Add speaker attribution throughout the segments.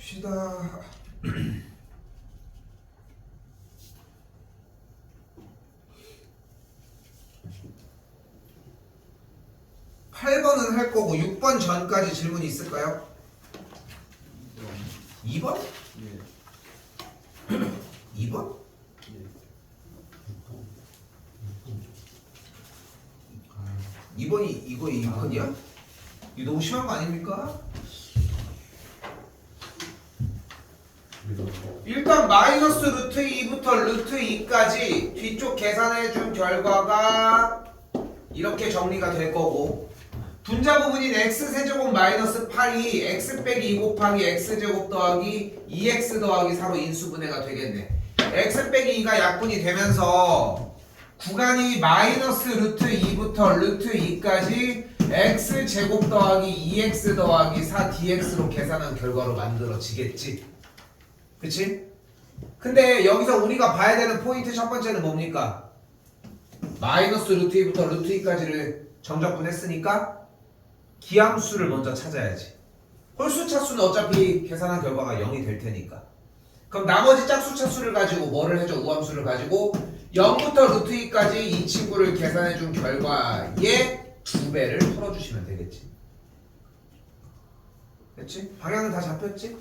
Speaker 1: 봅시다. 8번은 할 거고 6번 전까지 질문이 있을까요? 2번?
Speaker 2: 예.
Speaker 1: 2번?
Speaker 2: 예.
Speaker 1: 2번이 이거 2번이야? 이거 너무 심한 거 아닙니까? 일단 마이너스 루트 2부터 루트 2까지 뒤쪽 계산해 준 결과가 이렇게 정리가 될 거고, 분자 부분인 x세제곱 마이너스 8이 x 빼기 2 곱하기 x제곱 더하기 2x 더하기 4로 인수분해가 되겠네. x 빼기 2가 약분이 되면서 구간이 마이너스 루트 2부터 루트 2까지 x제곱 더하기 2x 더하기 4 dx로 계산한 결과로 만들어지겠지. 그치? 근데 여기서 우리가 봐야 되는 포인트 첫 번째는 뭡니까? 마이너스 루트 2부터 루트 2까지를 정적분했으니까 기함수를 먼저 찾아야지. 홀수 차수는 어차피 계산한 결과가 0이 될 테니까. 그럼 나머지 짝수 차수를 가지고 뭐를 해줘? 우함수를 가지고 0부터 루트 2까지 이 친구를 계산해 준 결과의 2배를 풀어주시면 되겠지. 됐지? 방향은 다 잡혔지?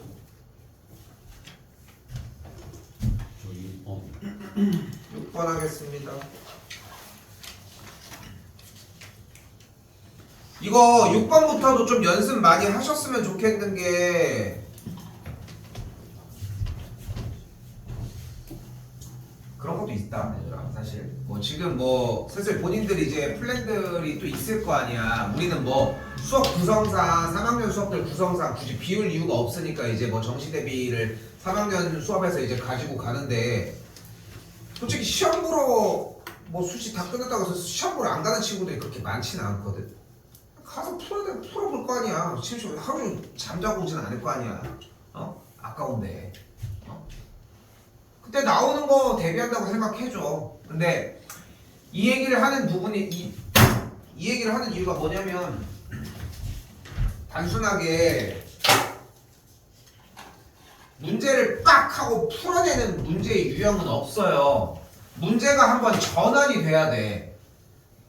Speaker 2: 저
Speaker 1: 6번 하겠습니다. 이거 6번부터도 좀 연습 많이 하셨으면 좋겠는 게, 그런 것도 있다 얘들아. 사실 뭐 지금 뭐 슬슬 본인들이 이제 플랜들이 또 있을 거 아니야. 우리는 뭐 수업 구성상 3학년 수업들 구성상 굳이 비울 이유가 없으니까 이제 뭐 정시 대비를 3학년 수업에서 이제 가지고 가는데, 솔직히 시험 보러 뭐 수시 다 끝났다고 해서 시험 보러 안 가는 친구들이 그렇게 많지는 않거든. 가서 풀어볼 거 아니야. 심지어 하루 종일 잠자고 오지는 않을 거 아니야. 아까운데. 그때 나오는 거 대비한다고 생각해줘. 근데 이 얘기를 하는 부분이 이 얘기를 하는 이유가 뭐냐면, 단순하게 문제를 빡 하고 풀어내는 문제의 유형은 없어요. 문제가 한번 전환이 돼야 돼.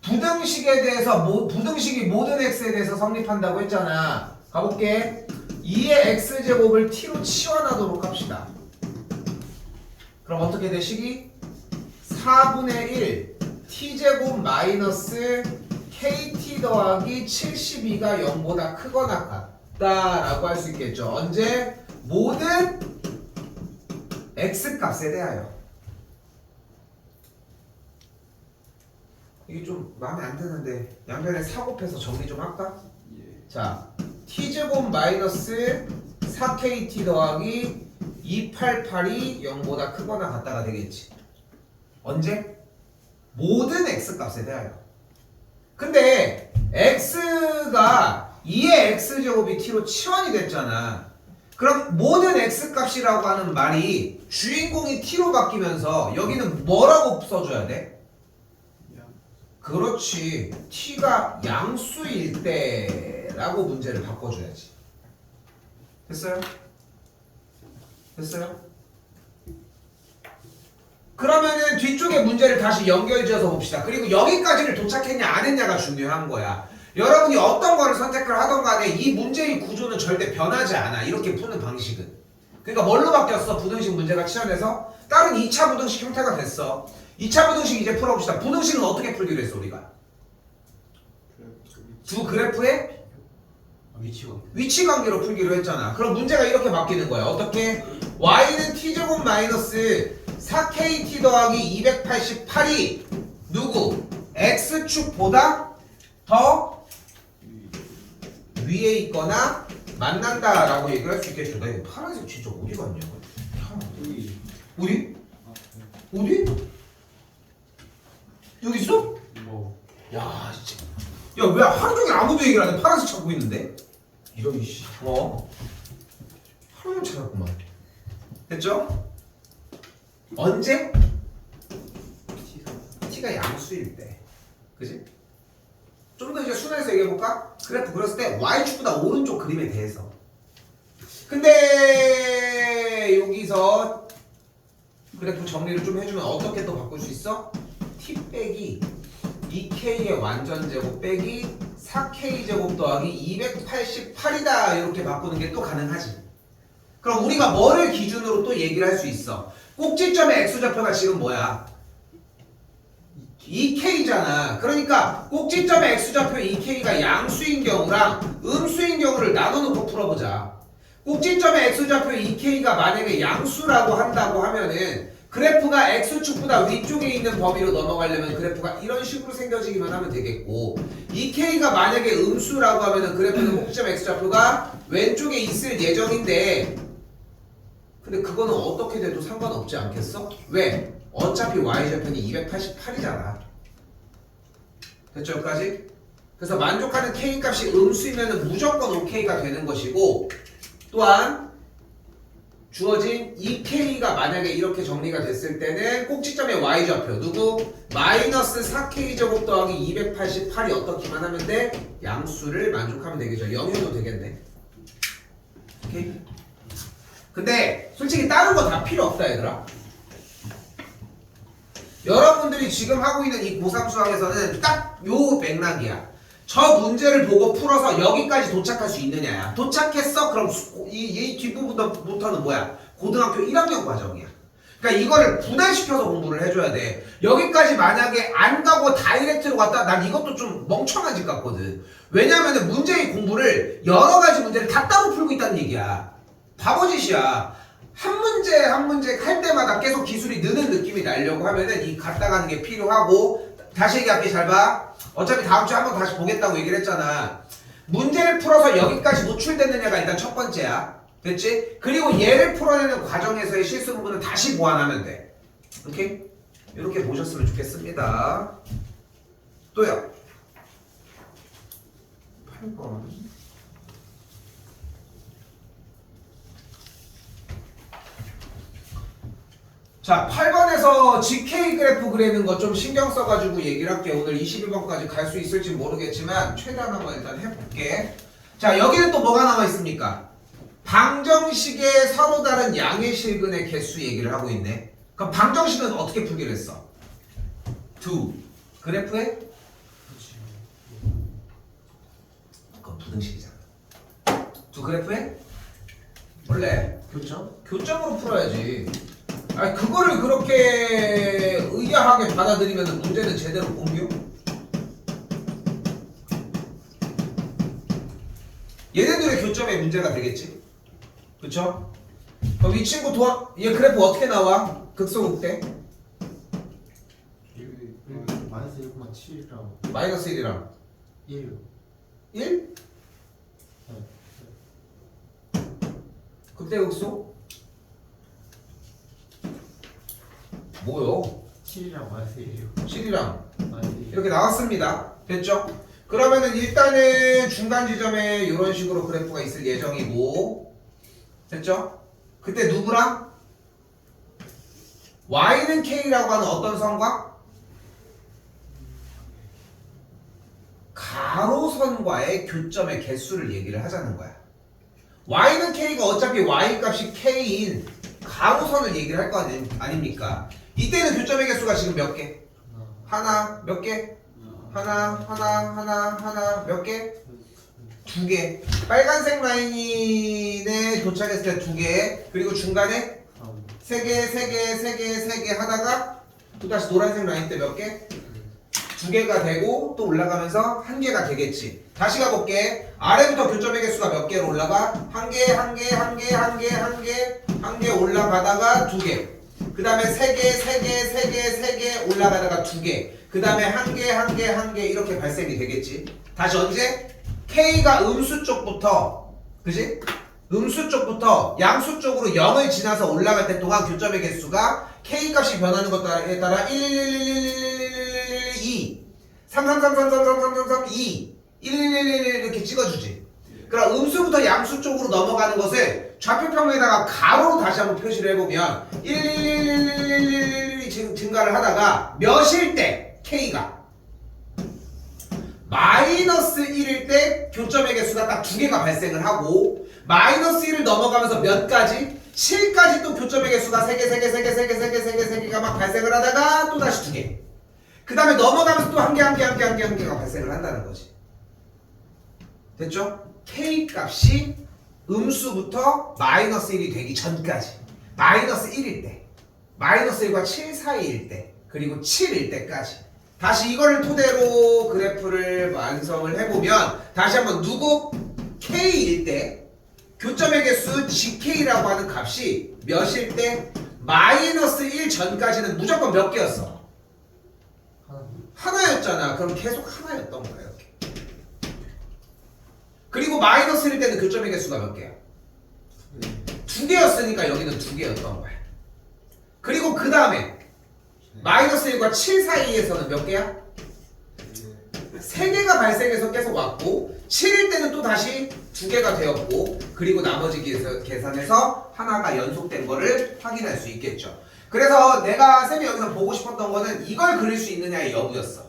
Speaker 1: 부등식에 대해서 부등식이 모든 x에 대해서 성립한다고 했잖아. 가볼게. 2의 x제곱을 t로 치환하도록 합시다. 그럼 어떻게 돼? 식이 4분의 1 t제곱 마이너스 kt 더하기 72가 0보다 크거나 같다라고 할 수 있겠죠. 언제? 모든 x값에 대하여. 이게 좀 마음에 안 드는데 양변에 4 곱해서 정리 좀 할까?
Speaker 2: 예.
Speaker 1: 자, t제곱 마이너스 4kt 더하기 288이 0보다 크거나 같다가 되겠지. 언제? 모든 x값에 대하여. 근데 x가 2의 x제곱이 t로 치환이 됐잖아. 그럼 모든 x값이라고 하는 말이 주인공이 t로 바뀌면서 여기는 뭐라고 써줘야 돼? 그렇지. t가 양수일 때라고 문제를 바꿔줘야지. 됐어요? 됐어요? 그러면은 뒤쪽에 문제를 다시 연결지어서 봅시다. 그리고 여기까지를 도착했냐 안 했냐가 중요한 거야. 여러분이 어떤 거를 선택을 하던 간에 이 문제의 구조는 절대 변하지 않아. 이렇게 푸는 방식은. 그러니까 뭘로 바뀌었어? 부등식 문제가 치환해서 다른 2차 부등식 형태가 됐어. 2차 부등식 이제 풀어봅시다. 부등식은 어떻게 풀기로 했어 우리가? 두 그래프의 위치 관계로 풀기로 했잖아. 그럼 문제가 이렇게 바뀌는 거야. 어떻게? y는 t제곱 마이너스 4kt 더하기 288이 누구? x축보다 더 위에 있거나 만난다라고 얘기를 할 수 있겠죠. 나 이거 파란색 진짜 어디 갔냐? 어디? 어디? 여기 있어? 야 진짜. 야 왜 하루 종일 아무도 얘기를 안 해? 파란색 찾고 있는데? 이런 씨. 하루 종일 찾았구만. 됐죠? 언제? t가 양수일 때. 그지? 좀 더 이제 순화해서 얘기해볼까? 그래프 그렸을 때 y축보다 오른쪽 그림에 대해서. 근데 그래프 정리를 좀 해주면 어떻게 또 바꿀 수 있어? t 빼기 2k의 완전제곱 빼기 4k제곱 더하기 288이다 이렇게 바꾸는 게 또 가능하지. 그럼 우리가 뭐를 기준으로 또 얘기를 할 수 있어? 꼭지점의 x좌표가 지금 뭐야? 2k잖아. 그러니까 꼭지점의 x좌표 2k가 양수인 경우랑 음수인 경우를 나눠놓고 풀어보자. 꼭지점의 x좌표 2k가 만약에 양수라고 한다고 하면은 그래프가 x축보다 위쪽에 있는 범위로 넘어가려면 그래프가 이런 식으로 생겨지기만 하면 되겠고, 2k가 만약에 음수라고 하면은 그래프는 꼭지점 x좌표가 왼쪽에 있을 예정인데, 근데 그거는 어떻게 돼도 상관없지 않겠어? 왜? 어차피 y좌표는 288이잖아. 됐죠 여기까지? 그래서 만족하는 k 값이 음수이면 무조건 ok가 되는 것이고, 또한 주어진 2k가 만약에 이렇게 정리가 됐을 때는 꼭지점의 y좌표 누구? 마이너스 4k제곱 더하기 288이 어떻게만 하면 돼? 양수를 만족하면 되겠죠. 0해도 되겠네. 오케이? 근데 솔직히 다른 거 다 필요 없다 얘들아. 여러분들이 지금 하고 있는 이 고3 수학에서는 딱 요 맥락이야. 저 문제를 보고 풀어서 여기까지 도착할 수 있느냐야. 도착했어? 그럼 이 뒷부분부터는 뭐야? 고등학교 1학년 과정이야. 그러니까 이거를 분할시켜서 공부를 해줘야 돼. 여기까지 만약에 안 가고 다이렉트로 갔다, 난 이것도 좀 멍청한 짓 같거든. 왜냐면은 문제의 공부를 여러 가지 문제를 다 따로 풀고 있다는 얘기야. 바보짓이야. 한 문제 한 문제 할 때마다 계속 기술이 느는 느낌이 나려고 하면은 이 갔다 가는 게 필요하고, 다시 얘기할게. 잘 봐. 어차피 다음 주에 한번 다시 보겠다고 얘기를 했잖아. 문제를 풀어서 여기까지 노출됐느냐가 일단 첫 번째야. 됐지? 그리고 얘를 풀어내는 과정에서의 실수 부분은 다시 보완하면 돼. 오케이? 이렇게 보셨으면 좋겠습니다. 또요. 8번. 자, 8번에서 GK 그래프 그리는 거 좀 신경 써가지고 얘기를 할게. 오늘 21번까지 갈 수 있을지 모르겠지만 최대한 한번 일단 해볼게. 자, 여기는 또 뭐가 나와 있습니까? 방정식의 서로 다른 양의 실근의 개수 얘기를 하고 있네. 그럼 방정식은 어떻게 풀기로 했어? 두 그래프에? 그건 부등식이잖아. 두 그래프에? 원래 교점으로 풀어야지. 아니 그거를 그렇게 의아하게 받아들이면 문제는 제대로 공유? 얘네들의 교점의 문제가 되겠지? 그쵸? 그럼 이 친구 얘 그래프 어떻게 나와? 극소극대?
Speaker 2: 마이너스 1,7이랑
Speaker 1: 마이너스 1이랑
Speaker 2: 1.
Speaker 1: 1? 극대 극소? 뭐요?
Speaker 2: 7이랑 마이너스 1이요.
Speaker 1: 7이랑
Speaker 2: 마이너스 1.
Speaker 1: 이렇게 나왔습니다. 됐죠? 그러면은 일단은 중간 지점에 이런 식으로 그래프가 있을 예정이고, 됐죠? 그때 누구랑? y는 k라고 하는 어떤 선과 가로선과의 교점의 개수를 얘기를 하자는 거야. y는 k가 어차피 y 값이 k인 가로선을 얘기를 할 거 아닙니까? 이때는 교점의 개수가 지금 몇 개? 하나, 몇 개? 하나, 몇 개? 두 개. 빨간색 라인에 도착했을 때 두 개. 그리고 중간에 세 개 하다가 또 다시 노란색 라인 때 몇 개? 두 개가 되고 또 올라가면서 한 개가 되겠지. 다시 가볼게. 아래부터 교점의 개수가 몇 개로 올라가? 한 개 올라가다가 두 개. 그 다음에 세 개 올라가다가 두 개. 그 다음에 한 개 이렇게 발생이 되겠지. 다시 언제? K가 음수 쪽부터, 그지? 음수 쪽부터 양수 쪽으로 0을 지나서 올라갈 때 동안 교점의 개수가 K 값이 변하는 것에 따라 2 2 이렇게 찍어주지. 그럼 음수부터 양수 쪽으로 넘어가는 것을 좌표평면에다가 가로로 다시 한번 표시를 해보면 1 증가를 하다가 몇일 때 K가 마이너스 1일 때 교점의 개수가 딱 두 개가 발생을 하고, 마이너스 1을 넘어가면서 몇 가지? 7까지 또 교점의 개수가 3개가 막 발생을 하다가 또 다시 2개. 그 다음에 넘어가면서 또 한 개가 발생을 한다는 거지. 됐죠? K 값이 음수부터 마이너스 1이 되기 전까지. 마이너스 1일 때. 마이너스 1과 7 사이일 때. 그리고 7일 때까지. 다시 이거를 토대로 그래프를 완성을 해보면 다시 한번 누구 K일 때 교점의 개수 GK라고 하는 값이 몇일 때 마이너스 1 전까지는 무조건 몇 개였어? 하나였잖아. 그럼 계속 하나였던 거야 이렇게. 그리고 마이너스 1일 때는 교점의 개수가 몇 개야? 2개였으니까 여기는 2개였던 거야. 그리고 그 다음에 마이너스 1과 7 사이에서는 몇 개야? 3개가 발생해서 계속 왔고 7일 때는 또 다시 2개가 되었고 그리고 나머지 계산해서 하나가 연속된 거를 확인할 수 있겠죠. 그래서 내가 쌤이 여기서 보고 싶었던 거는 이걸 그릴 수 있느냐의 여부였어.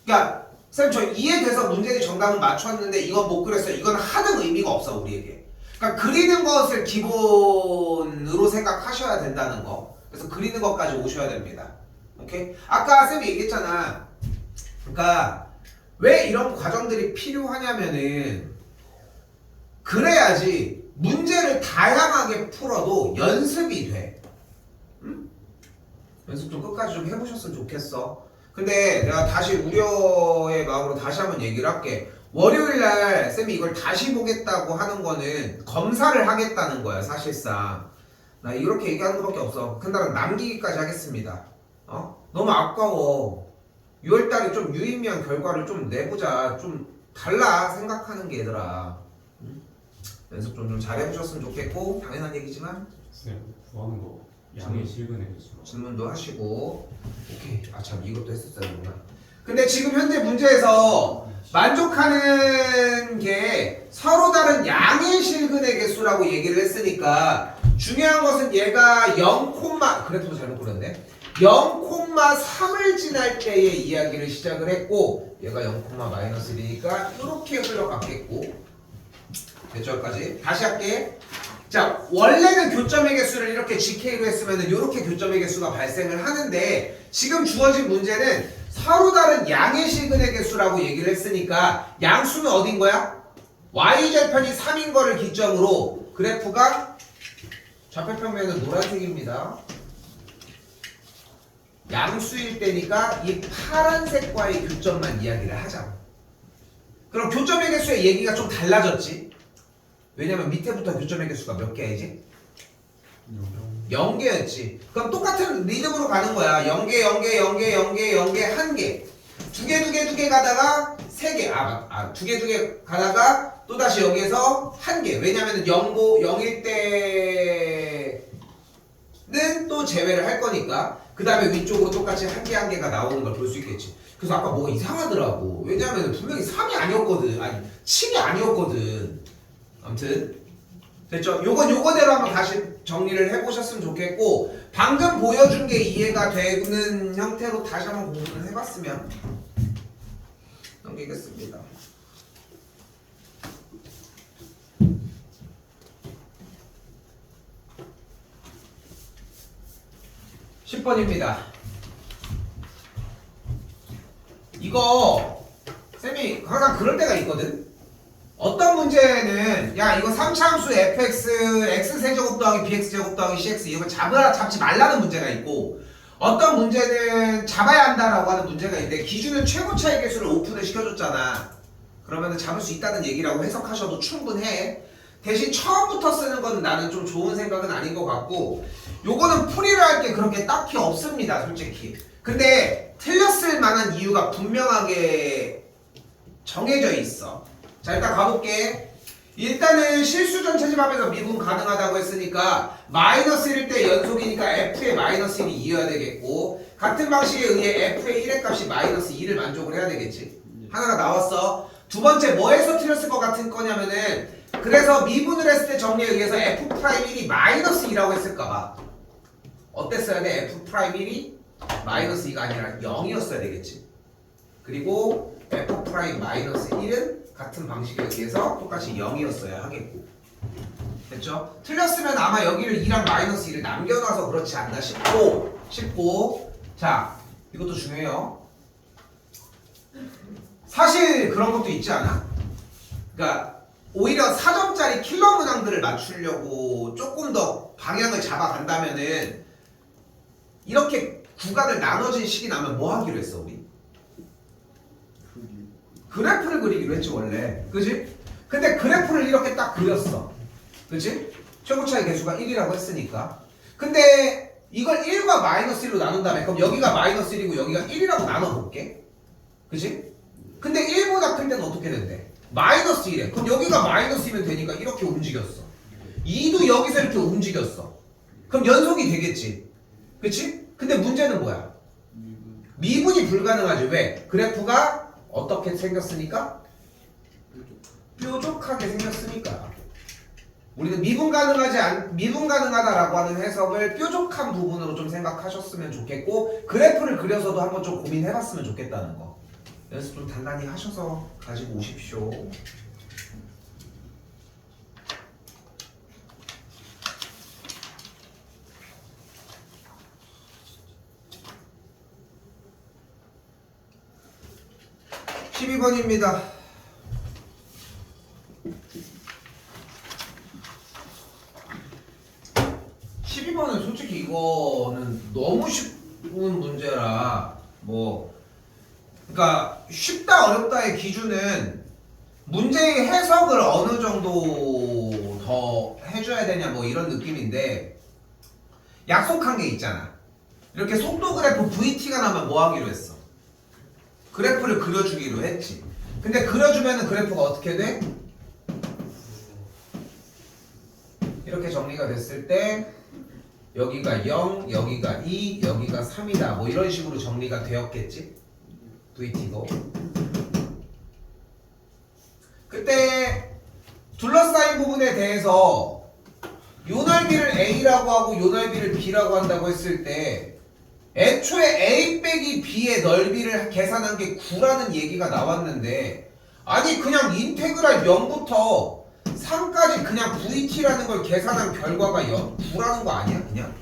Speaker 1: 그러니까 쌤 저 이해돼서 문제지 정답은 맞췄는데 이건 못 그렸어요. 이건 하등 의미가 없어 우리에게. 그러니까 그리는 것을 기본으로 생각하셔야 된다는 거. 그래서 그리는 것까지 오셔야 됩니다. 오케이? 아까 쌤이 얘기했잖아. 그러니까 왜 이런 과정들이 필요하냐면은 그래야지 문제를 다양하게 풀어도 연습이 돼. 응? 연습 좀 끝까지 좀 해보셨으면 좋겠어. 근데 내가 다시 우려의 마음으로 다시 한번 얘기를 할게. 월요일날 쌤이 이걸 다시 보겠다고 하는 거는 검사를 하겠다는 거야 사실상. 나 이렇게 얘기하는 것밖에 없어. 그날은 남기기까지 하겠습니다. 너무 아까워. 6월달에 좀 유의미한 결과를 좀 내보자. 좀 달라 생각하는 게 얘들아. 연습 좀 잘해보셨으면 좋겠고 당연한 얘기지만
Speaker 3: 쌤 구하는 거 양의 실근의 개수
Speaker 1: 질문도 하시고. 오케이. 아 참 이것도 했었어야 되구나. 근데 지금 현재 문제에서 만족하는 게 서로 다른 양의 실근의 개수라고 얘기를 했으니까 중요한 것은 얘가 0, 그래도 잘못 그렸네. 0,3을 지날 때의 이야기를 시작을 했고 얘가 0,-1이니까 이렇게 흘러갔겠고. 됐죠? 여기까지 다시 할게. 자, 원래는 교점의 개수를 이렇게 GK로 했으면 이렇게 교점의 개수가 발생을 하는데 지금 주어진 문제는 서로 다른 양의 실근의 개수라고 얘기를 했으니까 양수는 어딘 거야? y절편이 3인 거를 기점으로 그래프가 좌표평면은 노란색입니다. 양수일 때니까 이 파란색과의 교점만 이야기를 하자. 그럼 교점의 개수의 얘기가 좀 달라졌지? 왜냐면 밑에부터 교점의 개수가 몇 개이지? 0개였지. 그럼 똑같은 리듬으로 가는 거야. 0개, 1개. 2개 가다가 3개. 2개 가다가 또다시 여기에서 1개. 왜냐면 0일 때는 또 제외를 할 거니까. 그 다음에 위쪽으로 똑같이 1개가 나오는 걸 볼 수 있겠지. 그래서 아까 뭐가 이상하더라고. 왜냐면 분명히 3이 아니었거든. 아니 7이 아니었거든. 아무튼 됐죠? 요거대로 한번 다시 정리를 해보셨으면 좋겠고 방금 보여준 게 이해가 되는 형태로 다시 한번 공부를 해봤으면 넘기겠습니다. 10번입니다. 이거 쌤이 항상 그럴 때가 있거든. 어떤 문제는 야 이거 3차함수 fx x세제곱 더하기 bx제곱 더하기 cx 이거 잡지 말라는 문제가 있고 어떤 문제는 잡아야 한다라고 하는 문제가 있는데 기준은 최고차의 개수를 오픈을 시켜줬잖아. 그러면 잡을 수 있다는 얘기라고 해석하셔도 충분해. 대신 처음부터 쓰는 건 나는 좀 좋은 생각은 아닌 것 같고 요거는 풀이를 할 게 그렇게 딱히 없습니다 솔직히. 근데 틀렸을 만한 이유가 분명하게 정해져 있어. 자 일단 가볼게. 일단은 실수전 채집하면서 미분 가능하다고 했으니까 마이너스 1일 때 연속이니까 f의 마이너스 1이 이어야 되겠고 같은 방식에 의해 f의 1의 값이 마이너스 2를 만족을 해야 되겠지. 하나가 나왔어. 두 번째 뭐에서 틀렸을 것 같은 거냐면은 그래서 미분을 했을 때 정리에 의해서 f'1이 마이너스 2라고 했을까봐 어땠어야 돼? f'1이 마이너스 2가 아니라 0이었어야 되겠지. 그리고 f' 마이너스 1은 같은 방식에 의해서 똑같이 0이었어야 하겠고 됐죠? 틀렸으면 아마 여기를 2랑 마이너스 1을 남겨놔서 그렇지 않나 싶고 자 이것도 중요해요. 사실 그런 것도 있지 않아? 그러니까 오히려 4점짜리 킬러 문항들을 맞추려고 조금 더 방향을 잡아간다면은 이렇게 구간을 나눠진 식이 나면 뭐 하기로 했어 우리? 그래프를 그리기로 했지 원래. 그지? 근데 그래프를 이렇게 딱 그렸어. 그치? 최고차의 개수가 1이라고 했으니까. 근데 이걸 1과 마이너스 1로 나눈 다음에 그럼 여기가 마이너스 1이고 여기가 1이라고 나눠볼게. 그치? 근데 1보다 클 때는 어떻게 된대? 마이너스 1에. 그럼 여기가 마이너스이면 되니까 이렇게 움직였어. 2도 여기서 이렇게 움직였어. 그럼 연속이 되겠지. 그치? 근데 문제는 뭐야? 미분이 불가능하지. 왜? 그래프가 어떻게 생겼으니까? 뾰족하게 생겼으니까. 우리는 미분 가능하다라고 하는 해석을 뾰족한 부분으로 좀 생각하셨으면 좋겠고 그래프를 그려서도 한번 좀 고민해봤으면 좋겠다는 거. 연습 좀 단단히 하셔서 가지고 오십시오. (12번입니다) 12번은 솔직히 이거는 너무 쉬운 문제라 뭐 그러니까 쉽다 어렵다의 기준은 문제의 해석을 어느 정도 더 해줘야 되냐 뭐 이런 느낌인데 약속한 게 있잖아. 이렇게 속도 그래프 VT가 나면 뭐 하기로 했어? 그래프를 그려주기로 했지. 근데 그려주면은 그래프가 어떻게 돼? 이렇게 정리가 됐을 때 여기가 0, 여기가 2, 여기가 3이다 뭐 이런 식으로 정리가 되었겠지? VT도. 그때 둘러싸인 부분에 대해서 요 넓이를 A라고 하고 요 넓이를 B라고 한다고 했을 때 애초에 A 빼기 B의 넓이를 계산한 게 9라는 얘기가 나왔는데 아니 그냥 인테그랄 0부터 3까지 그냥 VT라는 걸 계산한 결과가 9라는 거 아니야? 그냥?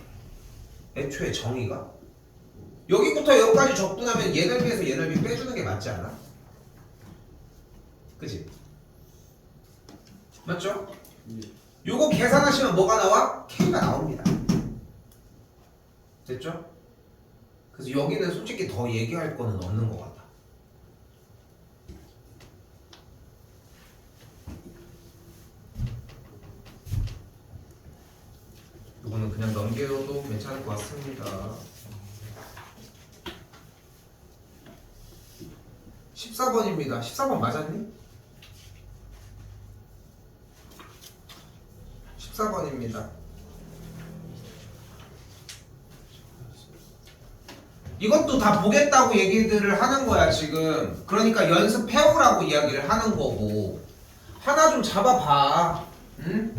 Speaker 1: 애초에 정의가? 여기부터 여기까지 적분하면 얘 넓이에서 얘 넓이 빼주는 게 맞지 않아? 그치? 맞죠? 요거 계산하시면 뭐가 나와? K가 나옵니다. 됐죠? 그래서 여기는 솔직히 더 얘기할 거는 없는 것 같아. 이거는 그냥 넘겨도 괜찮을 것 같습니다. 14번입니다. 14번 맞았니? 14번입니다. 이것도 다 보겠다고 얘기들을 하는 거야 지금. 그러니까 연습해오라고 이야기를 하는 거고 하나 좀 잡아봐. 응?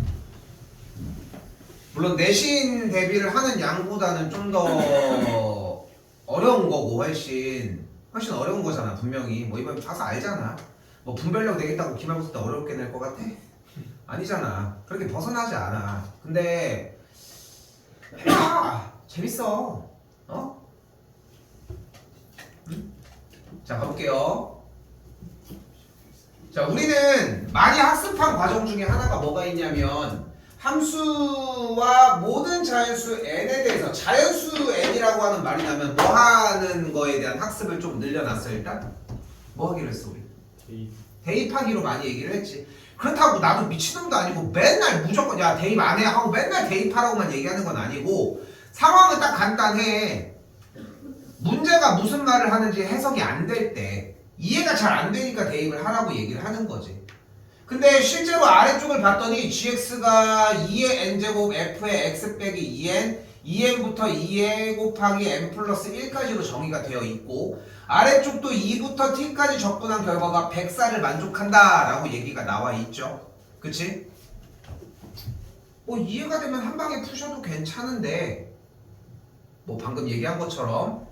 Speaker 1: 물론 내신 대비를 하는 양보다는 좀 더 어려운 거고 훨씬 어려운 거잖아 분명히. 뭐 이번 봐서 알잖아. 뭐 분별력 내겠다고 기말고사 때 어렵게 낼 것 같아? 아니잖아. 그렇게 벗어나지 않아. 근데 해봐. 재밌어. 어? 응? 자 가볼게요. 자 우리는 많이 학습한 과정 중에 하나가 뭐가 있냐면 함수와 모든 자연수 n에 대해서 자연수 n이라고 하는 말이 나면 뭐 하는 거에 대한 학습을 좀 늘려놨어. 일단 뭐 하기로 했어 우리? 대입하기로 많이 얘기를 했지. 그렇다고 나도 미친놈도 아니고 맨날 무조건 야 대입 안 해 하고 맨날 대입하라고만 얘기하는 건 아니고 상황은 딱 간단해. 문제가 무슨 말을 하는지 해석이 안 될 때 이해가 잘 안 되니까 대입을 하라고 얘기를 하는 거지. 근데 실제로 아래쪽을 봤더니 gx가 2의 n제곱 f의 x 빼기 2n 2n부터 2a 곱하기 n 플러스 1까지로 정의가 되어 있고 아래쪽도 2부터 t까지 적분한 결과가 104를 만족한다 라고 얘기가 나와 있죠. 그치? 뭐 이해가 되면 한 방에 푸셔도 괜찮은데 뭐 방금 얘기한 것처럼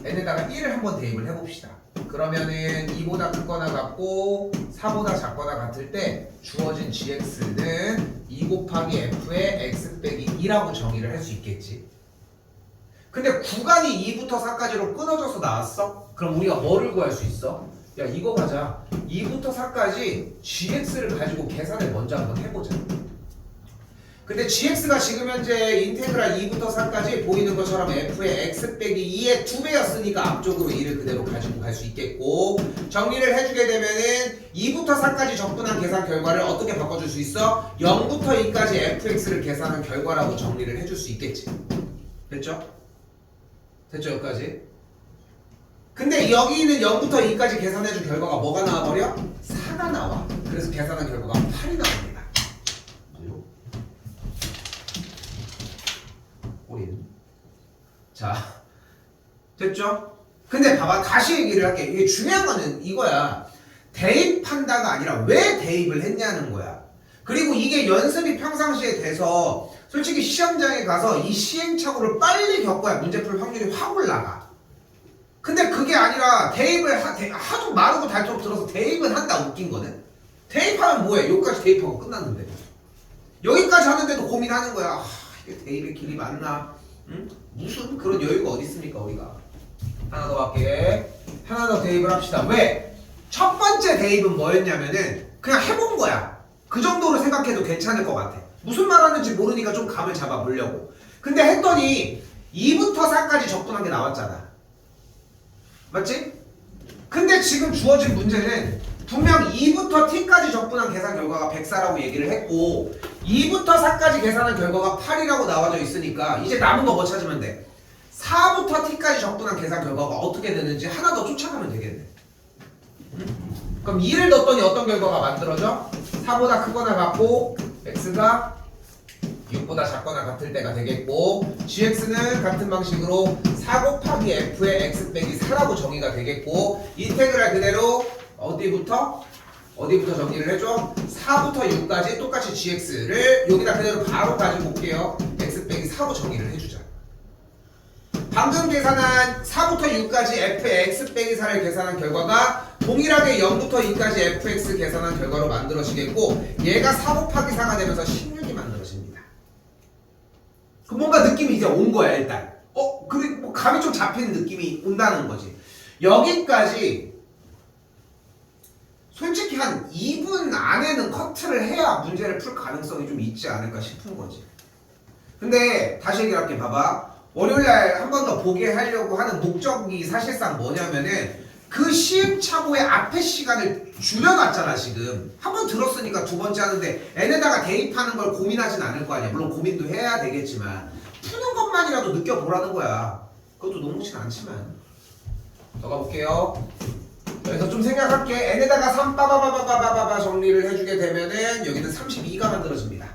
Speaker 1: n에다가 1을 한번 대입을 해봅시다. 그러면은 2보다 크거나 같고 4보다 작거나 같을 때 주어진 gx는 2 곱하기 f의 x 빼기 2라고 정의를 할 수 있겠지. 근데 구간이 2부터 4까지로 끊어져서 나왔어? 그럼 우리가 뭐를 구할 수 있어? 야 이거 가자. 2부터 4까지 gx를 가지고 계산을 먼저 한번 해보자. 근데 gx가 지금 현재 인테그랄 2부터 4까지 보이는 것처럼 f의 x 빼기 2의 2배였으니까 앞쪽으로 2를 그대로 가지고 갈 수 있겠고, 정리를 해주게 되면은 2부터 4까지 적분한 계산 결과를 어떻게 바꿔줄 수 있어? 0부터 2까지 fx를 계산한 결과라고 정리를 해줄 수 있겠지. 됐죠? 됐죠 여기까지? 근데 여기는 0부터 2까지 계산해준 결과가 뭐가 나와버려? 4가 나와. 그래서 계산한 결과가 8이 나옵니다. 자, 됐죠? 근데 봐봐, 다시 얘기를 할게. 이게 중요한 거는 이거야. 대입한다가 아니라 왜 대입을 했냐는 거야. 그리고 이게 연습이 평상시에 돼서 솔직히 시험장에 가서 이 시행착오를 빨리 겪어야 문제 풀 확률이 확 올라가. 근데 그게 아니라 대입을 하도 마르고 닳도록 들어서 대입은 한다. 웃긴 거는 대입하면 뭐해? 여기까지 대입하고 끝났는데 여기까지 하는데도 고민하는 거야. 아, 이게 대입의 길이 맞나? 응? 무슨 그런 여유가 어디 있습니까 우리가. 하나 더 할게. 하나 더 대입을 합시다. 왜? 첫 번째 대입은 뭐였냐면은 그냥 해본 거야. 그 정도로 생각해도 괜찮을 것 같아. 무슨 말 하는지 모르니까 좀 감을 잡아보려고. 근데 했더니 2부터 4까지 적분한 게 나왔잖아. 맞지? 근데 지금 주어진 문제는 분명 2부터 t까지 적분한 계산 결과가 104라고 얘기를 했고 2부터 4까지 계산한 결과가 8이라고 나와져 있으니까 이제 남은 거 뭐 찾으면 돼? 4부터 t까지 적분한 계산 결과가 어떻게 되는지 하나 더 쫓아가면 되겠네. 그럼 2를 넣었더니 어떤 결과가 만들어져? 4보다 크거나 같고 x가 6보다 작거나 같을 때가 되겠고, gx는 같은 방식으로 4 곱하기 f의 x 빼기 4라고 정의가 되겠고, 인테그랄 그대로 어디부터 정리를 해줘? 4부터 6까지 똑같이 gx를 여기다 그대로 바로 가지고 올게요. x 빼기 4로 정의를 해주자. 방금 계산한 4부터 6까지 f의 x 빼기 4를 계산한 결과가 동일하게 0부터 2까지 fx 계산한 결과로 만들어지겠고, 얘가 4 곱하기 4가 되면서 16이 만들어집니다. 그 뭔가 느낌이 이제 온 거야 일단. 그리고 뭐 감이 좀 잡히는 느낌이 온다는 거지. 여기까지 솔직히 한 2분 안에는 커트를 해야 문제를 풀 가능성이 좀 있지 않을까 싶은 거지. 근데 다시 얘기할게. 봐봐. 월요일날 한 번 더 보게 하려고 하는 목적이 사실상 뭐냐면은 그 시행착오의 앞에 시간을 줄여놨잖아 지금. 한 번 들었으니까 두 번째 하는데 n에다가 대입하는 걸 고민하진 않을 거 아니야. 물론 고민도 해야 되겠지만 푸는 것만이라도 느껴보라는 거야. 그것도 녹록진 않지만. 더 가볼게요. 여기서 좀 생각할게. n에다가 3 빠바바바바바바 정리를 해주게 되면은 여기는 32가 만들어집니다.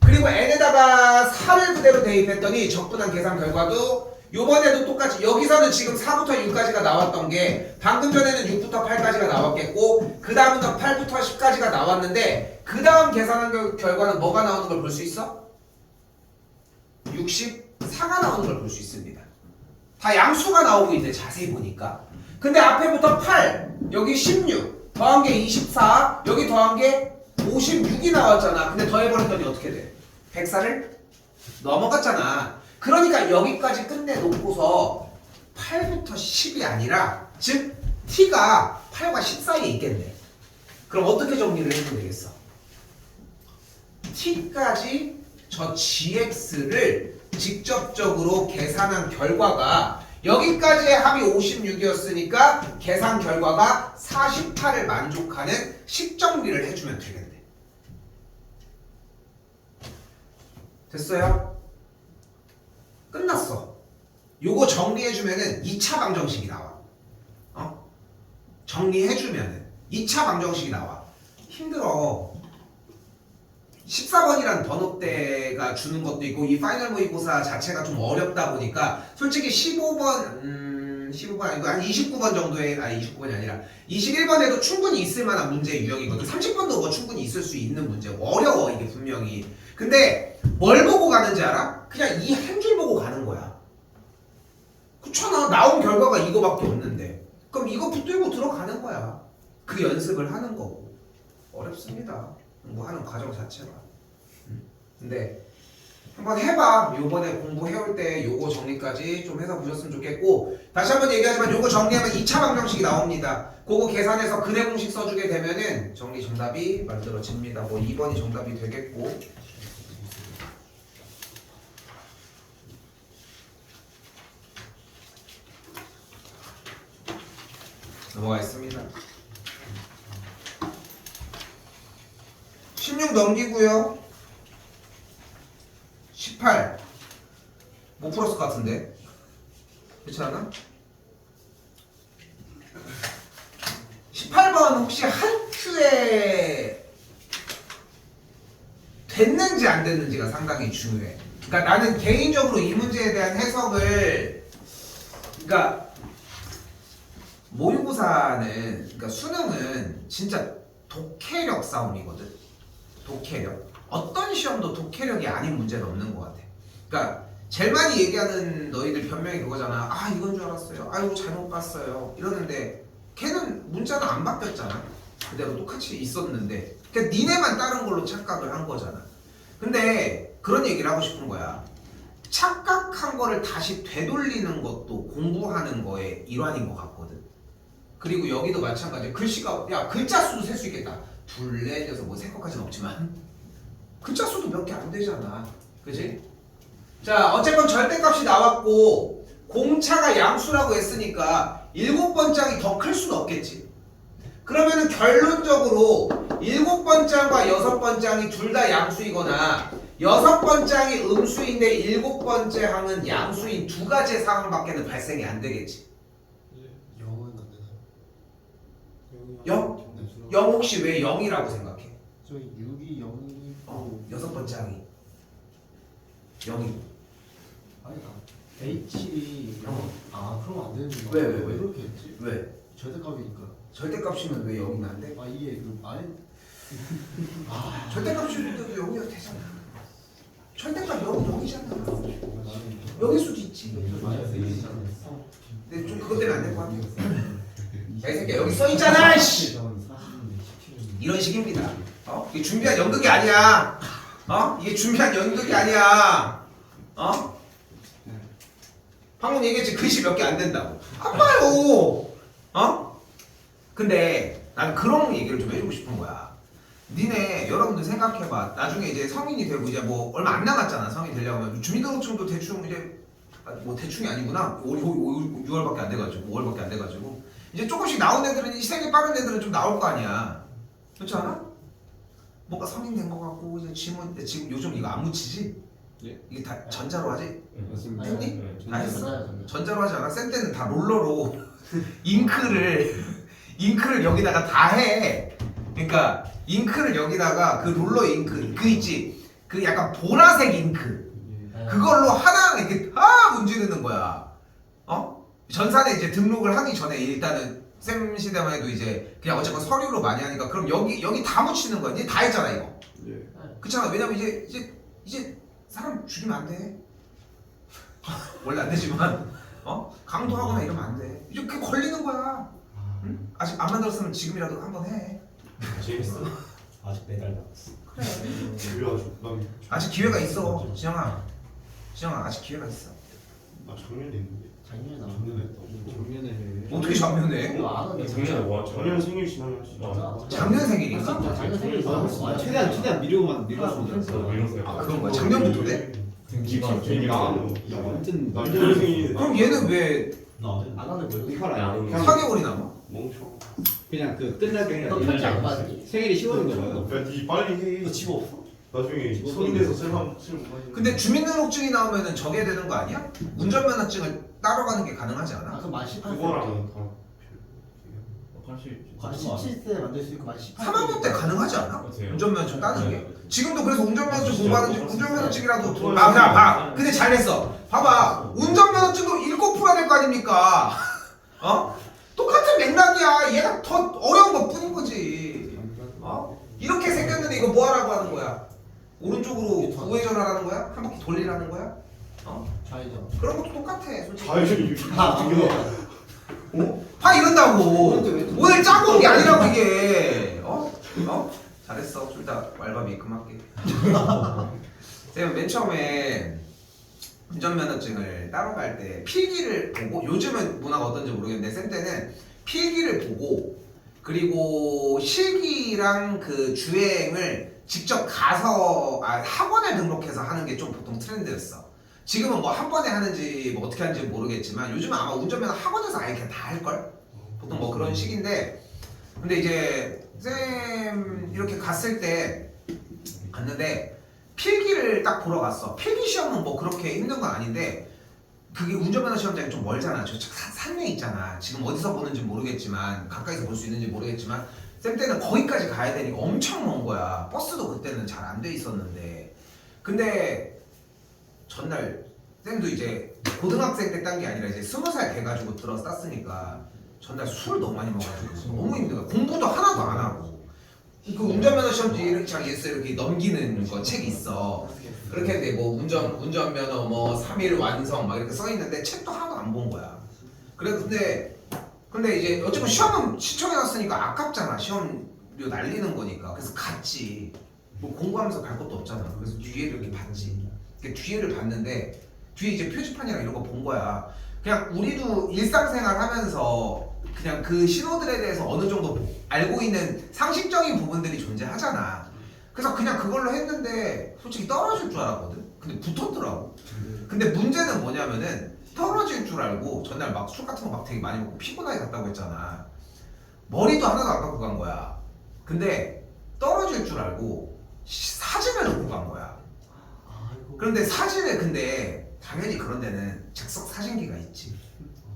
Speaker 1: 그리고 n에다가 4를 그대로 대입했더니 적분한 계산 결과도 요번에도 똑같이 여기서는 지금 4부터 6까지가 나왔던 게 방금 전에는 6부터 8까지가 나왔겠고 그 다음부터 8부터 10까지가 나왔는데 그 다음 계산한 결과는 뭐가 나오는 걸 볼 수 있어? 64가 나오는 걸 볼 수 있습니다. 다 양수가 나오고 있네 자세히 보니까. 근데 앞에부터 8 여기 16 더한 게 24 여기 더한 게 56이 나왔잖아. 근데 더해버렸더니 어떻게 돼? 104를 넘어갔잖아. 그러니까 여기까지 끝내놓고서 8부터 10이 아니라 즉 t가 8과 10 사이에 있겠네. 그럼 어떻게 정리를 해주면 되겠어? t까지 저 gx를 직접적으로 계산한 결과가 여기까지의 합이 56이었으니까 계산 결과가 48을 만족하는 식정리를 해주면 되겠네. 됐어요? 끝났어. 요거 정리해주면은 2차 방정식이 나와. 정리해주면은 2차 방정식이 나와. 힘들어. 14번이란 번호대가 주는 것도 있고 이 파이널 모의고사 자체가 좀 어렵다 보니까 솔직히 15번 아니고 한 29번 정도의 29번이 아니라 21번에도 충분히 있을 만한 문제 유형이거든. 30번도 뭐 충분히 있을 수 있는 문제고 어려워 이게 분명히. 근데 뭘 보고 가는지 알아? 그냥 이 한 줄 보고 가는 거야. 그렇잖아. 나온 결과가 이거밖에 없는데 그럼 이거 붙들고 들어가는 거야. 그 연습을 하는 거고. 어렵습니다. 공부하는 과정 자체가. 근데 한번 해봐. 요번에 공부해올 때 요거 정리까지 좀 해서 보셨으면 좋겠고, 다시 한번 얘기하지만 요거 정리하면 2차 방정식이 나옵니다. 그거 계산해서 근해 공식 써주게 되면은 정리 정답이 만들어집니다. 뭐 2번이 정답이 되겠고. 넘어가겠습니다. 16 넘기고요. 18 못 풀었을 것 같은데 그렇지 않아? 18번 혹시 한 큐에 됐는지 안 됐는지가 상당히 중요해. 그러니까 나는 개인적으로 이 문제에 대한 해석을, 그러니까 모의고사는, 그러니까 수능은 진짜 독해력 싸움이거든. 독해력. 어떤 시험도 독해력이 아닌 문제는 없는 것 같아. 그러니까 제일 많이 얘기하는 너희들 변명이 그거잖아. 아 이건 줄 알았어요. 아이고 잘못 봤어요. 이러는데 걔는 문자는 안 바뀌었잖아. 그대로 똑같이 있었는데 그러니까 니네만 다른 걸로 착각을 한 거잖아. 근데 그런 얘기를 하고 싶은 거야. 착각한 거를 다시 되돌리는 것도 공부하는 거의 일환인 것 같거든. 그리고 여기도 마찬가지야. 글씨가, 야 글자 수도 셀 수 있겠다. 둘, 넷, 여섯, 뭐 셀 것까지는 없지만 글자 수도 몇 개 안 되잖아. 그지? 자, 어쨌건 절대값이 나왔고 공차가 양수라고 했으니까 7번장이 더 클 수는 없겠지. 그러면은 결론적으로 7번장과 6번장이 둘 다 양수이거나 6번장이 음수인데 7번째 항은 양수인 두 가지의 상황밖에는 발생이 안 되겠지.
Speaker 2: 0은 안 돼서.
Speaker 1: 0? 0 혹시 왜 0이라고 생각해?
Speaker 2: 저 6이 0이
Speaker 1: 6번장이 0이.
Speaker 2: 아니 H 그럼 안 되는 거.
Speaker 1: 왜?
Speaker 2: 그렇게 했지?
Speaker 1: 왜?
Speaker 2: 절대값이니까.
Speaker 1: 절대값이면 왜 0이면 안 돼?
Speaker 2: 이게 그 아예
Speaker 1: 절대값이면 0이어도 되잖아. 절대값 0이잖아.
Speaker 2: 나는
Speaker 1: 0일 수도 있지.
Speaker 2: 마이너스 1이잖아.
Speaker 1: 근데 좀 그것 때문에 안 될 것 같아. 야, 이 새끼야, 여기 써있잖아! 씨! 이런 식입니다. 이게 준비한 연극이 아니야. 이게 준비한 연극이 아니야. 방금 얘기했지, 글씨 몇 개 안 된다고. 안 봐요. 근데 나는 그런 얘기를 좀 해주고 싶은 거야. 니네 여러분들 생각해봐. 나중에 이제 성인이 되고 이제 뭐 얼마 안 남았잖아. 성인 되려면 주민등록증도 대충 이제 뭐 대충이 아니구나. 6월밖에 안 돼가지고 5월밖에 안 돼가지고 이제 조금씩 나온 애들은, 이 세계 빠른 애들은 좀 나올 거 아니야. 그렇지 않아? 뭔가 성인 된 거 같고 이제 지금 요즘 이거 안 묻히지?
Speaker 3: 예.
Speaker 1: 이게 다 전자로 하지?
Speaker 3: 맞습니다.
Speaker 1: 했니?
Speaker 3: 네.
Speaker 1: 다 했어? 전자로 하지 않아? 쌤 때는 다 롤러로 잉크를 여기다가 다 해. 그러니까 잉크를 여기다가 그 롤러 잉크 그 있지? 그 약간 보라색 잉크 그걸로 하나 이렇게 문지르는 거야. 전산에 이제 등록을 하기 전에 일단은 쌤 시대만 해도 이제 그냥 어쨌건 서류로 많이 하니까 그럼 여기 다 묻히는 거야. 이제 다 했잖아 이거.
Speaker 3: 예.
Speaker 1: 그렇잖아. 왜냐면 이제 사람 죽이면 안 돼. 원래 안 되지만 강도하거나 이러면 안 돼. 이제 그게 걸리는 거야. 응? 아직 안 만들었으면 지금이라도 한번 해.
Speaker 3: 재밌어.
Speaker 4: 아직 매달 남았어.
Speaker 1: 그래.
Speaker 3: 그래가지고 난
Speaker 1: 아직 기회가 있어. 지영아 아직 기회가 있어.
Speaker 3: 작년에 했는데.
Speaker 2: 작년에 나온
Speaker 3: 작년에 했다고.
Speaker 4: 작년에
Speaker 1: 어떻게 작년에?
Speaker 2: 이거 안 하는데
Speaker 3: 작년에
Speaker 4: 와
Speaker 3: 작년 생일 지나면
Speaker 1: 작년 생일인가?
Speaker 2: 작년 생일
Speaker 4: 최대한 미루고만
Speaker 3: 밀었어요.
Speaker 1: 아 그런 거야? 작년부터 돼?
Speaker 3: 기간
Speaker 4: 아무튼
Speaker 3: 남자 생일인데.
Speaker 1: 그럼 얘는 왜
Speaker 2: 안 하는 거예요?
Speaker 1: 4개월이 남아?
Speaker 3: 멍청.
Speaker 4: 그냥 그 끝날 때
Speaker 2: 너 편지 안 받니?
Speaker 4: 생일이 10월인 거예요.
Speaker 3: 야, 니 빨리 해.
Speaker 2: 집 없어?
Speaker 3: 나중에 성인 돼서 쓸만.
Speaker 1: 근데 주민등록증이 나오면은 저게 되는 거 아니야? 운전면허증을 따로 가는 게 가능하지 않아?
Speaker 2: 그럼 만 18세
Speaker 3: 그거랑 다.
Speaker 2: 만 17세 만들 수 있고 만 18세
Speaker 1: 3학년 때 가능하지 않아?
Speaker 3: 맞아요.
Speaker 1: 운전면허증 따는 게? 지금도 그래서 운전면허증
Speaker 3: 진짜
Speaker 1: 공부하는
Speaker 3: 뭐
Speaker 1: 운전면허증이라도
Speaker 3: 뭐
Speaker 1: 야 봐. 근데 잘했어. 봐봐. 운전면허증도 읽고 풀어야 될 거 아닙니까? 똑같은 맥락이야. 얘가 더 어려운 것 뿐인 거지. 이렇게 생겼는데 이거 뭐 하라고 하는 거야? 오른쪽으로 우회전하라는 거야? 한 바퀴 돌리라는 거야?
Speaker 2: 좌회전
Speaker 1: 그런 것도 똑같아 솔직히.
Speaker 3: 자유전이
Speaker 1: 다 이런다고. 오늘 짜고 온 게 아니라고 이게. 잘했어. 좀 이따 왈바비 입금할게. 쌤 맨 처음에 운전면허증을 따러 갈 때 필기를 보고, 요즘은 문화가 어떤지 모르겠는데 쌤 때는 필기를 보고 그리고 실기랑 그 주행을 직접 가서 학원에 등록해서 하는 게 좀 보통 트렌드였어. 지금은 뭐 한 번에 하는지 뭐 어떻게 하는지 모르겠지만 요즘은 아마 운전면허 학원에서 아예 그냥 다 할걸? 보통 뭐 그런 식인데, 근데 이제 쌤 이렇게 갔을 때 갔는데 필기를 딱 보러 갔어. 필기 시험은 뭐 그렇게 힘든 건 아닌데 그게 운전면허 시험장이 좀 멀잖아. 저 산에 있잖아. 지금 어디서 보는지 모르겠지만 가까이서 볼 수 있는지 모르겠지만 쌤 때는 거기까지 가야 되니까 엄청 먼 거야. 버스도 그때는 잘 안 돼 있었는데. 근데 전날 쌤도 이제 고등학생 때 딴 게 아니라 이제 20살 돼가지고 들어서 땄으니까 전날 술을 너무 많이 먹어가지고 너무 힘든 거야. 공부도 하나도 안 하고. 그 운전면허 시험장 이렇게 넘기는 거 책이 있어. 그렇게 했는데 뭐 운전면허 뭐 3일 완성 막 이렇게 써 있는데 책도 하나도 안 본 거야. 그래 근데 이제 어쨌든 시험은 신청해놨으니까 아깝잖아. 시험료 날리는 거니까. 그래서 갔지. 뭐 공부하면서 갈 것도 없잖아. 그래서 뒤에를 이렇게 봤지. 뒤에를 봤는데 뒤에 이제 표지판이랑 이런 거 본 거야. 그냥 우리도 일상생활 하면서 그냥 그 신호들에 대해서 어느 정도 알고 있는 상식적인 부분들이 존재하잖아. 그래서 그냥 그걸로 했는데 솔직히 떨어질 줄 알았거든. 근데 붙었더라고. 근데 문제는 뭐냐면은 떨어질 줄 알고 전날 막 술 같은 거 막 되게 많이 먹고 피곤하게 갔다고 했잖아. 머리도 하나도 안 갖고 간 거야. 근데 떨어질 줄 알고 사진을 놓고 간 거야. 그런데 사진을 근데 당연히 그런 데는 즉석 사진기가 있지.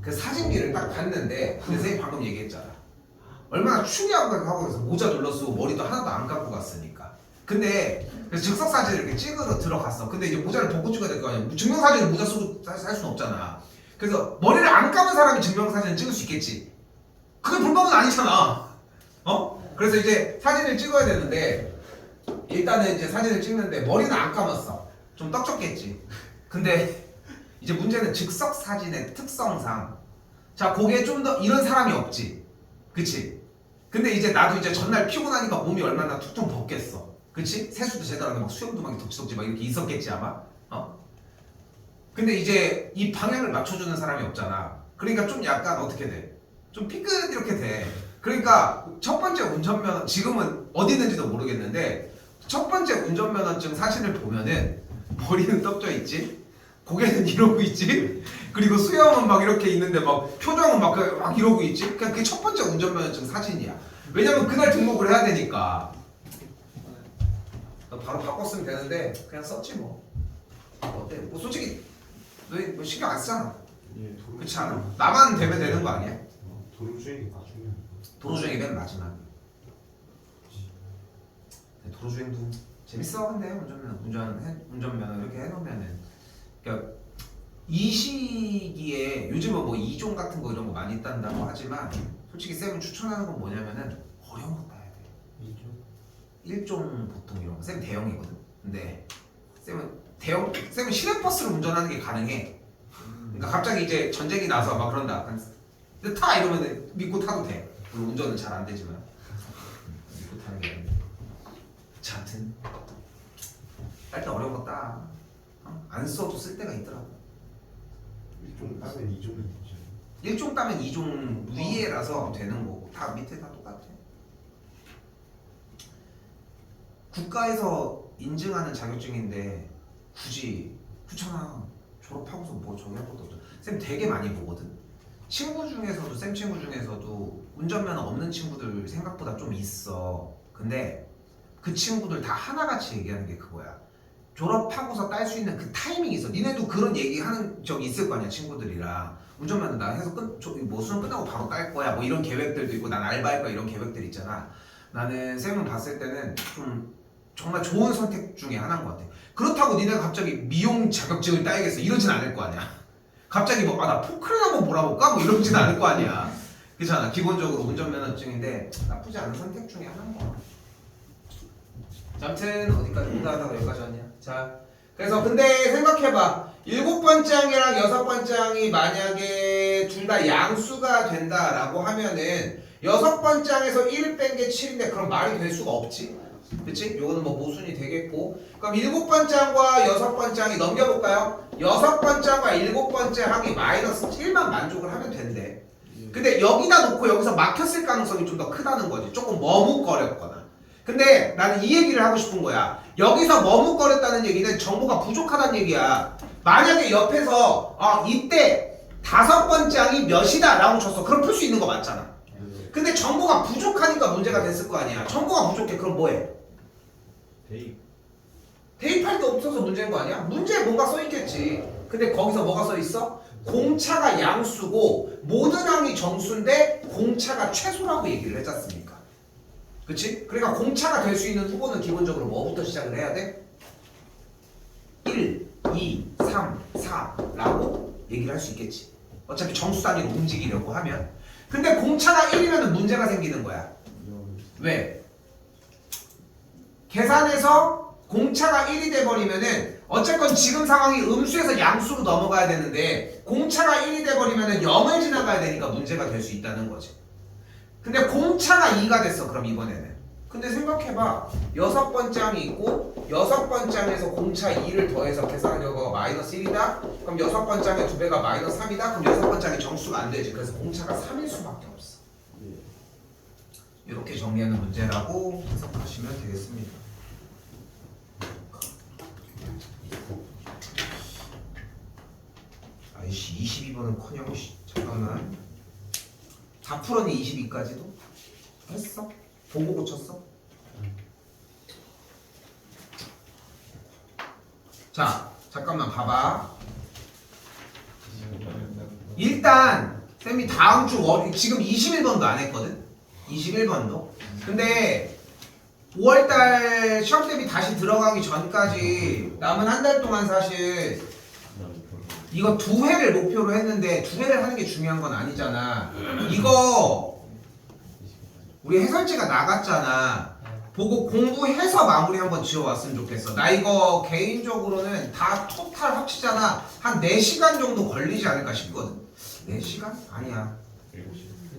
Speaker 1: 그 사진기를 딱 봤는데 근데 선생님 방금 얘기했잖아. 얼마나 추리하고 해서 모자 눌러 쓰고 머리도 하나도 안 갖고 갔으니까. 근데 그래서 즉석 사진을 이렇게 찍으러 들어갔어. 근데 이제 모자를 벗고 찍어야 될 거 아니야. 증명사진을 모자 쓰고 살 수는 없잖아. 그래서 머리를 안 감은 사람이 증명사진을 찍을 수 있겠지. 그게 불법은 아니잖아. 그래서 이제 사진을 찍어야 되는데 일단은 이제 사진을 찍는데 머리는 안 감았어. 좀 떡졌겠지. 근데 이제 문제는 즉석 사진의 특성상 자 거기에 좀 더 이런 사람이 없지. 그치? 근데 이제 나도 이제 전날 피곤하니까 몸이 얼마나 툭툭 덥겠어. 그치? 세수도 제대로 안 하고 막 수염도 막 덕지덕지 막 이렇게 있었겠지 아마. 근데 이제 이 방향을 맞춰주는 사람이 없잖아. 그러니까 좀 약간 어떻게 돼? 좀 삐끗 이렇게 돼. 그러니까 첫 번째 운전면허 지금은 어디 있는지도 모르겠는데 첫 번째 운전면허증 사진을 보면은 머리는 떡져 있지, 고개는 이러고 있지, 그리고 수염은 막 이렇게 있는데 막 표정은 막 이러고 있지. 그냥 그게 첫 번째 운전면허증 사진이야. 왜냐면 그날 등록을 해야 되니까. 바로 바꿨으면 되는데 그냥 썼지 뭐. 어때? 뭐 솔직히 너 뭐 신경 안 쓰잖아.
Speaker 3: 예,
Speaker 1: 그렇지 않아? 나만 되면 되는 거 아니야?
Speaker 3: 도로주행이 나중에.
Speaker 1: 도로주행이 맨 마지막. 도로주행도 재밌어. 근데 운전면허 이렇게 해놓으면은 그러니까 이 시기에 요즘은 뭐 2종 같은 거 이런 거 많이 딴다고 하지만 솔직히 쌤은 추천하는 건 뭐냐면은 어려운 거 따야 돼. 1종 보통 이런 거. 쌤 대형이거든. 근데 쌤은 시내버스를 운전하는 게 가능해. 그러니까 갑자기 이제 전쟁이 나서 막 그런다. 근데 타 이러면 믿고 타도 돼. 물론 운전은 잘 안 되지만 믿고 타는 게 아니라. 자, 하여튼 할 때 어려운 거 따. 안 써도 쓸 때가 있더라고.
Speaker 3: 1종 따면 2종이 있죠.
Speaker 1: 1종 따면 2종 위에라서 되는 거고 다 밑에 다 똑같아. 국가에서 인증하는 자격증인데 굳이 그렇잖아. 졸업하고서 뭐 저기 할 것도 없죠. 쌤 되게 많이 보거든. 친구 중에서도 쌤 친구 중에서도 운전면허 없는 친구들 생각보다 좀 있어. 근데 그 친구들 다 하나같이 얘기하는 게 그거야. 졸업하고서 딸 수 있는 그 타이밍이 있어. 니네도 그런 얘기하는 적이 있을 거 아니야. 친구들이랑 운전면허 나 해서 뭐 수능 끝나고 바로 딸 거야. 뭐 이런 계획들도 있고 난 알바할 거야. 이런 계획들 있잖아. 나는 쌤은 봤을 때는 좀 정말 좋은 선택 중에 하나인 것 같아. 그렇다고 니네가 갑자기 미용 자격증을 따야겠어 이러진 않을 거 아니야. 갑자기 뭐 나 포크를 한번 몰아볼까? 뭐 이러진 않을 거 아니야. 그렇잖아. 기본적으로 운전면허증인데 나쁘지 않은 선택 중에 하나인 거야. 자, 아무튼 어디까지 공부하다가 여기까지 왔냐. 자, 그래서 근데 생각해봐. 7번째 항이랑 6번째 항이 만약에 둘 다 양수가 된다라고 하면은 6번째 항에서 1 뺀 게 7인데 그럼 말이 될 수가 없지. 그치? 요거는 뭐 모순이 되겠고. 그럼 7번째 항과 6번째 항이 넘겨볼까요? 6번째 항과 7번째 항이 마이너스 1만 만족을 하면 된대. 근데 여기다 놓고 여기서 막혔을 가능성이 좀 더 크다는 거지. 조금 머뭇거렸거나. 근데 나는 이 얘기를 하고 싶은 거야. 여기서 머뭇거렸다는 얘기는 정보가 부족하다는 얘기야. 만약에 옆에서 이때 5번째 항이 몇이다 라고 쳤어. 그럼 풀 수 있는 거 맞잖아. 근데 정보가 부족하니까 문제가 됐을 거 아니야. 정보가 부족해. 그럼 뭐해? 대입할 게 없어서 문제인 거 아니야? 문제에 뭔가 써있겠지. 근데 거기서 뭐가 써있어? 공차가 양수고 모든 항이 정수인데 공차가 최소라고 얘기를 했지 않습니까? 그치? 그러니까 공차가 될 수 있는 후보는 기본적으로 뭐부터 시작을 해야 돼? 1, 2, 3, 4라고 얘기를 할 수 있겠지. 어차피 정수 단위로 움직이려고 하면. 근데 공차가 1이면 문제가 생기는 거야. 왜? 계산해서 공차가 1이 돼버리면은 어쨌건 지금 상황이 음수에서 양수로 넘어가야 되는데 공차가 1이 돼버리면은 0을 지나가야 되니까 문제가 될 수 있다는 거지. 근데 공차가 2가 됐어. 그럼 이번에는. 근데 생각해봐. 6번째 항이 있고 6번째 항에서 공차 2를 더해서 계산한 결과가 마이너스 1이다? 그럼 6번째 항의 2배가 마이너스 3이다? 그럼 6번째 항이 정수가 안 되지. 그래서 공차가 3일 수밖에 없어. 이렇게 정리하는 문제라고 해석하시면 되겠습니다. 아이씨 22번은 커녕 잠깐만. 다 풀었니 22까지도? 했어? 보고 고쳤어? 자 잠깐만 봐봐. 일단 쌤이 다음 주 지금 21번도 안 했거든? 21번도. 근데 5월달 시험 대비 다시 들어가기 전까지 남은 한 달 동안 사실 이거 2회를 목표로 했는데 2회를 하는 게 중요한 건 아니잖아. 이거 우리 해설지가 나갔잖아. 보고 공부해서 마무리 한번 지어왔으면 좋겠어. 나 이거 개인적으로는 다 토탈 합치잖아. 한 4시간 정도 걸리지 않을까 싶거든. 4시간? 아니야.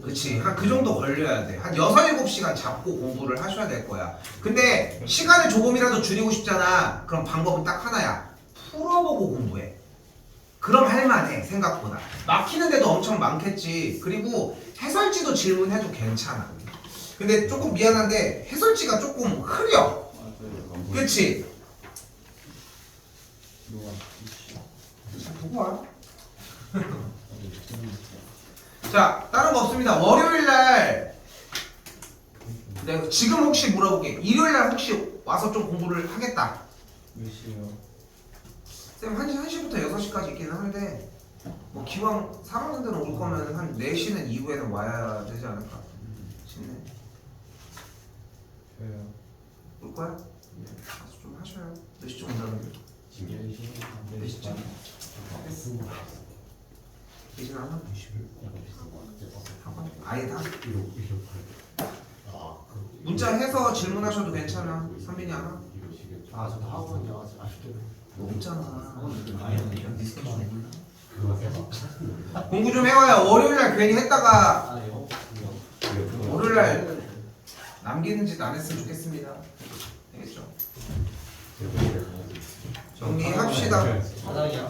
Speaker 1: 그치. 한 그 정도 걸려야 돼. 한 6, 7시간 잡고 공부를 하셔야 될 거야. 근데 시간을 조금이라도 줄이고 싶잖아. 그럼 방법은 딱 하나야. 풀어보고 공부해. 그럼 할만해. 생각보다. 막히는데도 엄청 많겠지. 그리고 해설지도 질문해도 괜찮아. 근데 조금 미안한데 해설지가 조금 흐려. 그치? 보고 와. 자, 다른 거 없습니다. 월요일날 내가 지금 혹시 물어볼게. 일요일날 혹시 와서 좀 공부를 하겠다.
Speaker 2: 몇 시에요?
Speaker 1: 쌤 1시부터 6시까지 있기는 한데 뭐 기왕 3학년들은 올 거면 한 4시는 이후에는 와야 되지 않을까 싶네.
Speaker 2: 저요.
Speaker 1: 올 거야? 가서 좀 하셔요. 몇 시쯤 온다는데? 4시쯤? 되진 않아? 아예 다? 문자 해서 질문하셔도 괜찮아. 선빈이 알아?
Speaker 2: 아, 저도 학원이요. 아쉽게도.
Speaker 1: 너 없잖아. 네 스케줄 몰라? 공부 좀 해와요. 월요일날 괜히 했다가
Speaker 2: 아, 요?
Speaker 1: 월요일날 남기는 짓 안 했으면 좋겠습니다. 알겠죠? 정리합시다.
Speaker 2: 사장이야.